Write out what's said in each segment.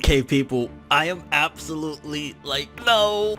Okay, people, I am absolutely like, no.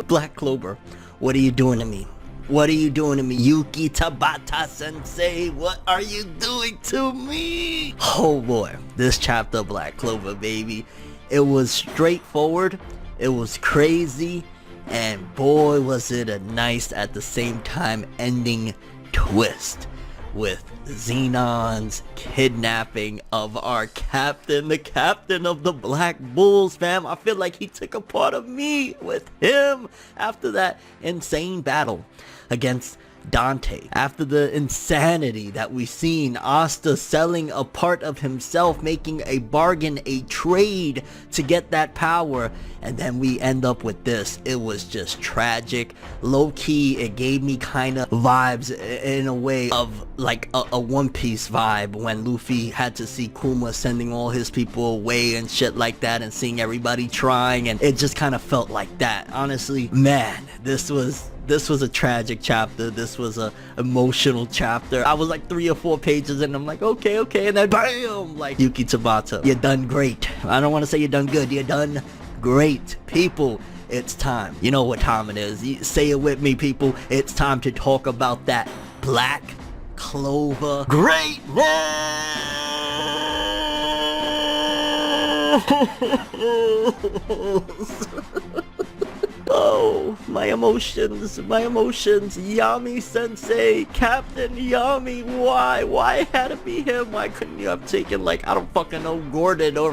Black Clover, what are you doing to me? What are you doing to me? Yuki Tabata sensei, what are you doing to me? Oh boy, this chapter of Black Clover, baby. It was straightforward, it was crazy, and boy was it a nice at the same time ending twist with Zenon's kidnapping of our captain, the captain of the Black Bulls, fam. I feel like he took a part of me with him after that insane battle against Dante. After the insanity that we seen, Asta selling a part of himself, making a bargain, a trade to get that power, and then we end up with this. It was just tragic. Low-key, it gave me kind of vibes in a way of like a One Piece vibe when Luffy had to see Kuma sending all his people away and shit like that, and seeing everybody trying, and it just kind of felt like that. Honestly, man, this was a tragic chapter. This was a emotional chapter. I was like 3 or 4 pages and I'm like, okay, and then BAM! Like, Yuki Tabata, you done great. I don't want to say you done good, you done great. People, it's time. You know what time it is. Say it with me, people. It's time to talk about that Black Clover greatness! Oh, my emotions, Yami sensei, Captain Yami, why had to be him? Why couldn't you have taken, like, I don't fucking know, Gordon or,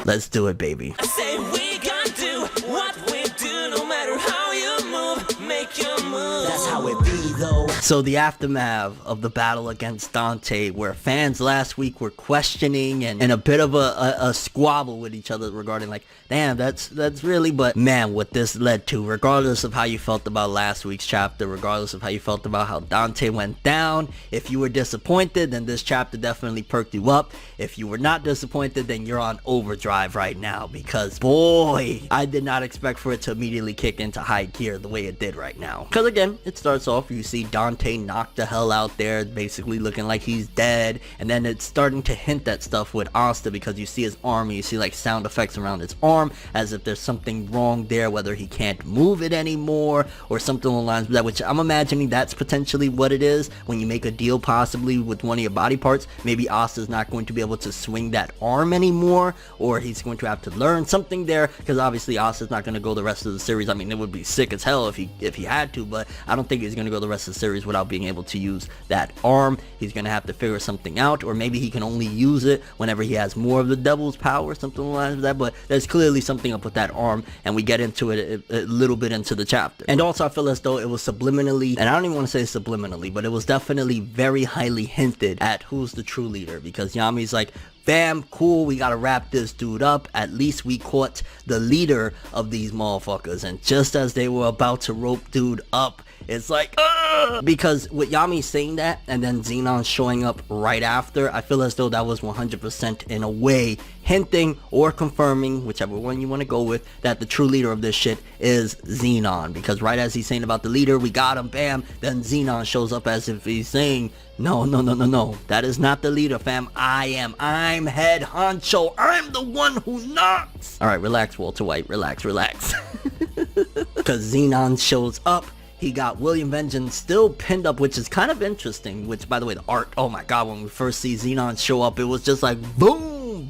let's do it, baby. I say we gonna do what we do, no matter how you move, make your move. That's how it be, though. So the aftermath of the battle against Dante, where fans last week were questioning and in a bit of a squabble with each other regarding like, damn, that's really, but man, what this led to, regardless of how you felt about last week's chapter, regardless of how you felt about how Dante went down, if you were disappointed, then this chapter definitely perked you up. If you were not disappointed, then you're on overdrive right now, because boy, I did not expect for it to immediately kick into high gear the way it did right now. Because again, it starts off, you see Dante knock the hell out there, basically looking like he's dead, and then it's starting to hint at stuff with Asta, because you see his arm, and you see like sound effects around his arm, as if there's something wrong there, whether he can't move it anymore, or something along the lines of that, which I'm imagining that's potentially what it is. When you make a deal possibly with one of your body parts, maybe Asta's not going to be able to swing that arm anymore, or he's going to have to learn something there, because obviously Asta's not going to go the rest of the series. I mean, it would be sick as hell if he had to, but I don't think he's going to go the rest of the series without being able to use that arm. He's going to have to figure something out, or maybe he can only use it whenever he has more of the devil's power, something along the lines of that, but there's clearly something up with that arm, and we get into it a little bit into the chapter. And also I feel as though it was subliminally, and I don't even want to say subliminally, but it was definitely very highly hinted at who's the true leader, because Yami's like, fam, cool, we gotta wrap this dude up. At least we caught the leader of these motherfuckers. And just as they were about to rope dude up, it's like, because with Yami saying that and then Zenon showing up right after, I feel as though that was 100% in a way hinting or confirming, whichever one you want to go with, that the true leader of this shit is Zenon. Because right as he's saying about the leader, we got him, bam, then Zenon shows up as if he's saying, no, that is not the leader, fam. I'm head honcho. I'm the one who knocks. All right, relax, Walter White, relax. Because Zenon shows up. He got William Vengeance still pinned up, which is kind of interesting, which, by the way, the art, oh my god, when we first see Zenon show up, it was just like, boom,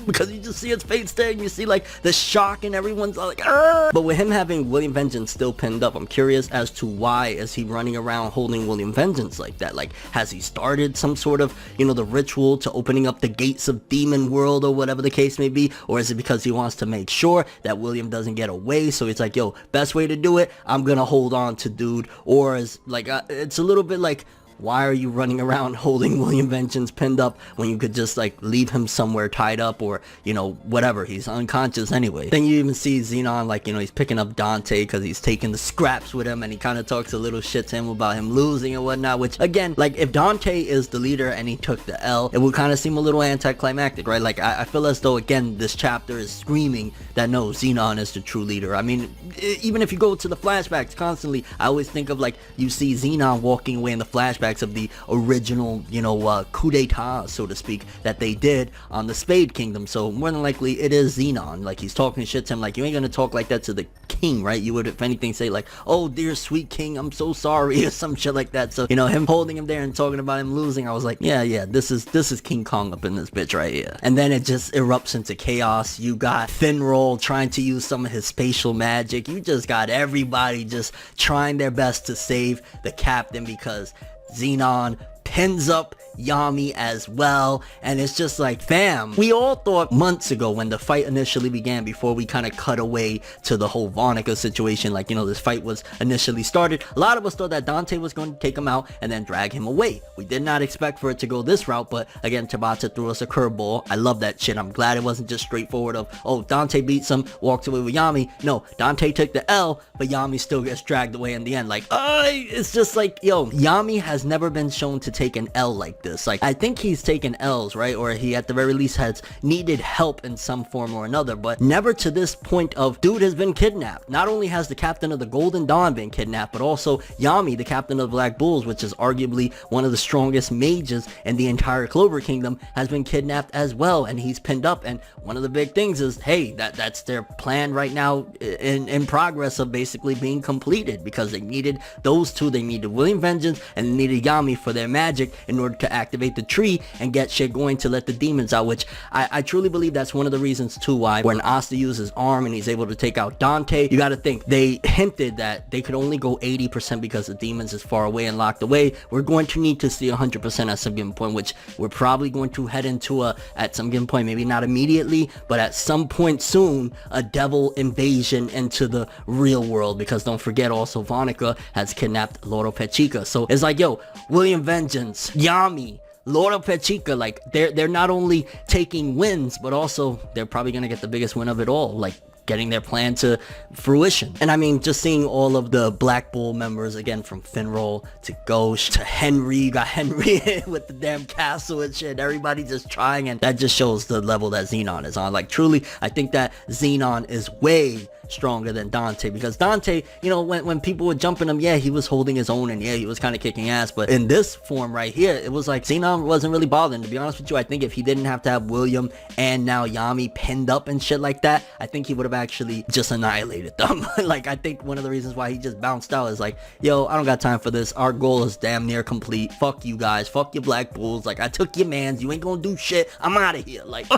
because you just see his face there, and you see, like, the shock, and everyone's like, ah! But with him having William Vengeance still pinned up, I'm curious as to why is he running around holding William Vengeance like that? Like, has he started some sort of, you know, the ritual to opening up the gates of Demon World, or whatever the case may be? Or is it because he wants to make sure that William doesn't get away, so it's like, yo, best way to do it, I'm gonna hold on to dude? Or is, like, it's a little bit like, why are you running around holding William Vengeance pinned up when you could just like leave him somewhere tied up, or, you know, whatever, he's unconscious anyway. Then you even see Zenon, like, you know, he's picking up Dante because he's taking the scraps with him, and he kind of talks a little shit to him about him losing and whatnot, which again, like, if Dante is the leader and he took the L, it would kind of seem a little anticlimactic, right? Like, I feel as though, again, this chapter is screaming that no, Zenon is the true leader. I mean, even if you go to the flashbacks constantly, I always think of, like, you see Zenon walking away in the flashback aspects of the original, you know, coup d'etat, so to speak, that they did on the Spade Kingdom. So more than likely it is Zenon. Like, he's talking shit to him, like, you ain't gonna talk like that to the king, right? You would, if anything, say like, oh dear sweet king, I'm so sorry, or some shit like that. So, you know, him holding him there and talking about him losing, I was like, yeah, this is King Kong up in this bitch right here. And then it just erupts into chaos. You got ForneverWorld trying to use some of his spatial magic. You just got everybody just trying their best to save the captain, because Zenon pins up Yami as well. And it's just like, fam, we all thought months ago when the fight initially began, before we kind of cut away to the whole Vonica situation, like, you know, this fight was initially started, a lot of us thought that Dante was going to take him out and then drag him away. We did not expect for it to go this route, but again, Tabata threw us a curveball. I love that shit. I'm glad it wasn't just straightforward of, oh, Dante beats him, walked away with Yami. No, Dante took the L, but Yami still gets dragged away in the end. Like, it's just like, yo, Yami has never been shown to take an L like this. Like, I think he's taken L's, right? Or he at the very least has needed help in some form or another, but never to this point of, dude has been kidnapped. Not only has the captain of the Golden Dawn been kidnapped, but also Yami, the captain of the Black Bulls, which is arguably one of the strongest mages in the entire Clover Kingdom, has been kidnapped as well, and he's pinned up. And one of the big things is, hey, that's their plan right now in progress of basically being completed, because they needed those two. They needed William Vengeance and they needed Yami for their magic in order to activate the tree and get shit going to let the demons out, which I truly believe that's one of the reasons too why when Asta uses his arm and he's able to take out Dante, you gotta think they hinted that they could only go 80% because the demons is far away and locked away. We're going to need to see 100% at some given point, which we're probably going to head into at some given point, maybe not immediately, but at some point soon, a devil invasion into the real world, because don't forget also Vonica has kidnapped Loro Pechica. So it's like, yo, William Vengeance, Yami, Loro Pechica, like they're not only taking wins, but also they're probably gonna get the biggest win of it all, like getting their plan to fruition. And I mean, just seeing all of the Black Bull members, again, from ForneverWorld to Ghost to Henry, you got Henry with the damn castle and shit, everybody just trying, and that just shows the level that Zenon is on. Like, truly, I think that Zenon is way stronger than Dante, because Dante, you know, when people were jumping him, yeah, he was holding his own, and yeah, he was kind of kicking ass, but in this form right here, it was like Zenon wasn't really bothering. To be honest with you, I think if he didn't have to have William and now Yami pinned up and shit like that, I think he would have actually just annihilated them. Like, I think one of the reasons why he just bounced out is like, yo, I don't got time for this. Our goal is damn near complete. Fuck you guys. Fuck your Black Bulls. Like, I took your mans. You ain't gonna do shit. I'm out of here. Like,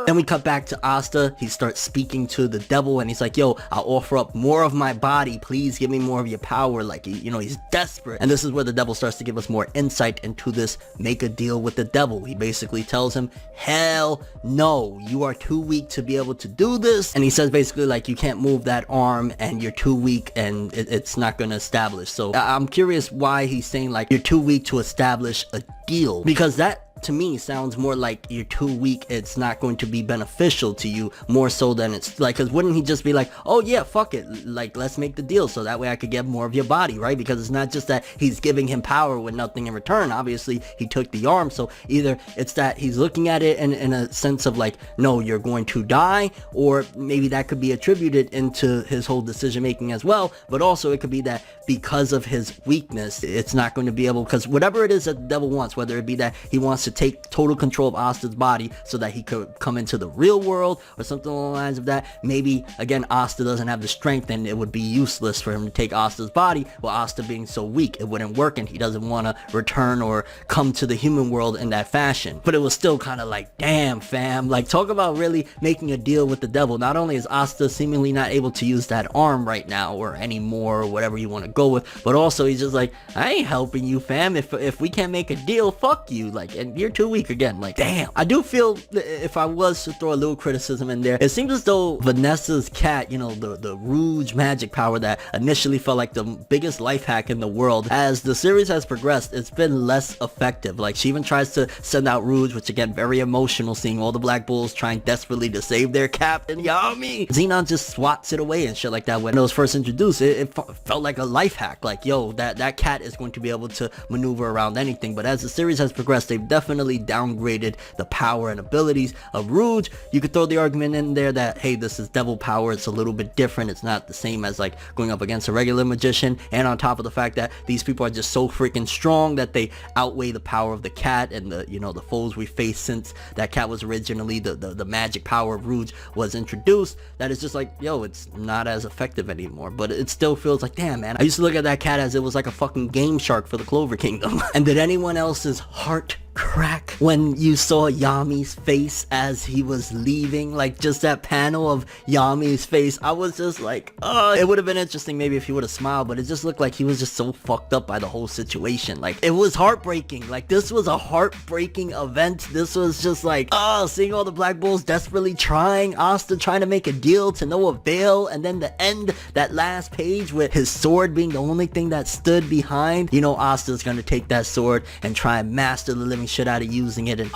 then we cut back to Asta. He starts speaking to the devil, and he's like, yo, I'll offer up more of my body. Please give me more of your power. Like, you know, he's desperate. And this is where the devil starts to give us more insight into this make a deal with the devil. He basically tells him, hell no, you are too weak to be able to do this. And he says basically like, you can't move that arm and you're too weak and it's not going to establish. So I'm curious why he's saying like, you're too weak to establish a deal, because that to me sounds more like you're too weak, it's not going to be beneficial to you, more so than it's like, because wouldn't he just be like, oh yeah, fuck it, like let's make the deal so that way I could get more of your body, right? Because it's not just that he's giving him power with nothing in return. Obviously he took the arm, so either it's that he's looking at it in a sense of like, no, you're going to die, or maybe that could be attributed into his whole decision making as well, but also it could be that because of his weakness, it's not going to be able, because whatever it is that the devil wants, whether it be that he wants to take total control of Asta's body so that he could come into the real world or something along the lines of that. Maybe again Asta doesn't have the strength and it would be useless for him to take Asta's body. Well, Asta being so weak, it wouldn't work, and he doesn't want to return or come to the human world in that fashion. But it was still kind of like, damn fam, like talk about really making a deal with the devil. Not only is Asta seemingly not able to use that arm right now or anymore or whatever you want to go with, but also he's just like, I ain't helping you fam. If we can't make a deal, fuck you, like, and you're too weak again. Like, damn. I do feel if I was to throw a little criticism in there, it seems as though Vanessa's cat, you know, the Rouge magic power that initially felt like the biggest life hack in the world, as the series has progressed, it's been less effective. Like, she even tries to send out Rouge, which again, very emotional, seeing all the Black Bulls trying desperately to save their captain, Yami. Zenon just swats it away and shit like that. When it was first introduced, it felt like a life hack. Like, yo, that cat is going to be able to maneuver around anything. But as the series has progressed, they've definitely definitely downgraded the power and abilities of Rouge. You could throw the argument in there that, hey, this is devil power, it's a little bit different, it's not the same as like going up against a regular magician, and on top of the fact that these people are just so freaking strong that they outweigh the power of the cat and the, you know, the foes we faced since that cat was originally the magic power of Rouge was introduced, that it's just like, yo, it's not as effective anymore. But it still feels like, damn man, I used to look at that cat as it was like a fucking game shark for the Clover Kingdom. And did anyone else's heart crack when you saw Yami's face as he was leaving? Like, just that panel of Yami's face, I was just like, oh, it would have been interesting maybe if he would have smiled, but it just looked like he was just so fucked up by the whole situation. Like, it was heartbreaking. Like, this was a heartbreaking event. This was just like, oh, seeing all the Black Bulls desperately trying, Asta trying to make a deal to no avail, and then the end, that last page with his sword being the only thing that stood behind. You know, Asta's gonna take that sword and try and master the living shit out of using it, and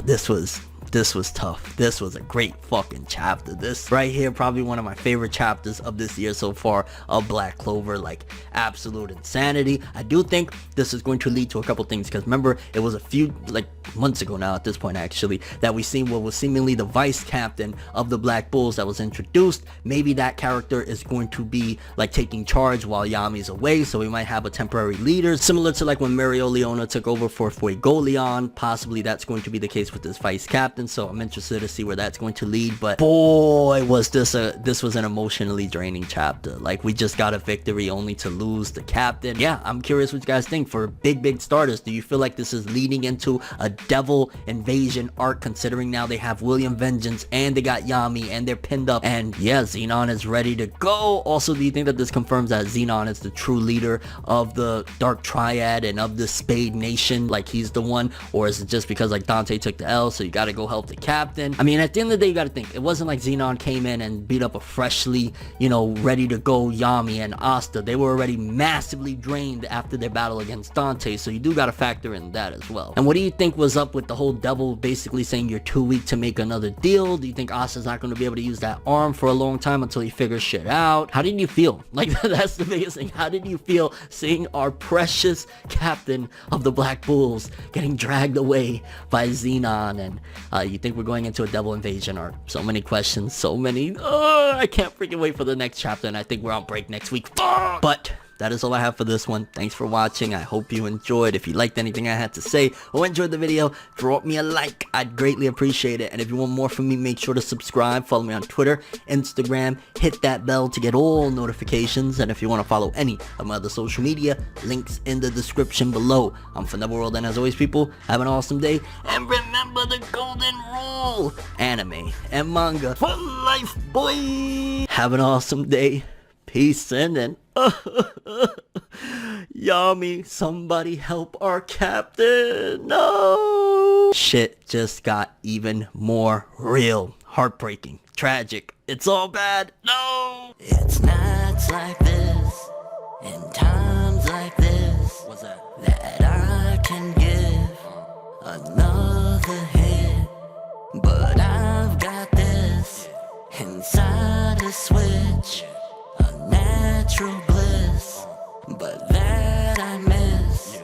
this was tough. This was a great fucking chapter. This right here, probably one of my favorite chapters of this year so far of Black Clover. Like, absolute insanity. I do think this is going to lead to a couple things, because remember, it was a few like months ago now at this point actually that we seen what was seemingly the vice captain of the Black Bulls that was introduced. Maybe that character is going to be like taking charge while Yami's away, so we might have a temporary leader similar to like when Mario Leona took over for Fuegoleon. Possibly that's going to be the case with this vice captain, so I'm interested to see where that's going to lead. But boy, was this was an emotionally draining chapter. Like, we just got a victory only to lose the captain. Yeah, I'm curious what you guys think. For big starters, do you feel like this is leading into a devil invasion arc, considering now they have William Vengeance and they got Yami and they're pinned up, and yeah, Zenon is ready to go? Also, do you think that this confirms that Zenon is the true leader of the Dark Triad and of the Spade Nation? Like, he's the one? Or is it just because like Dante took the L, so you gotta go help the captain? I mean, at the end of the day, you gotta think, it wasn't like Zenon came in and beat up a freshly, you know, ready to go Yami and Asta. They were already massively drained after their battle against Dante, so you do gotta factor in that as well. And what do you think was up with the whole devil basically saying you're too weak to make another deal? Do you think Asta's not going to be able to use that arm for a long time until he figures shit out? How did you feel? Like, that's the biggest thing. How did you feel seeing our precious captain of the Black Bulls getting dragged away by Zenon? And you think we're going into a devil invasion arc? So many questions, so many. I can't freaking wait for the next chapter, and I think we're on break next week. Fuck! But that is all I have for this one. Thanks for watching. I hope you enjoyed. If you liked anything I had to say or enjoyed the video, drop me a like. I'd greatly appreciate it. And if you want more from me, make sure to subscribe. Follow me on Twitter, Instagram. Hit that bell to get all notifications. And if you want to follow any of my other social media, links in the description below. I'm ForneverWorld, and as always, people, have an awesome day. And remember the golden rule: anime and manga for life, boy. Have an awesome day. Peace and Yami, somebody help our captain. No! Shit just got even more real. Heartbreaking. Tragic. It's all bad. No! It's nights like this, and times like this, What's that? that I can give another hit. But I've got this inside a switch, a natural bliss, but that I miss.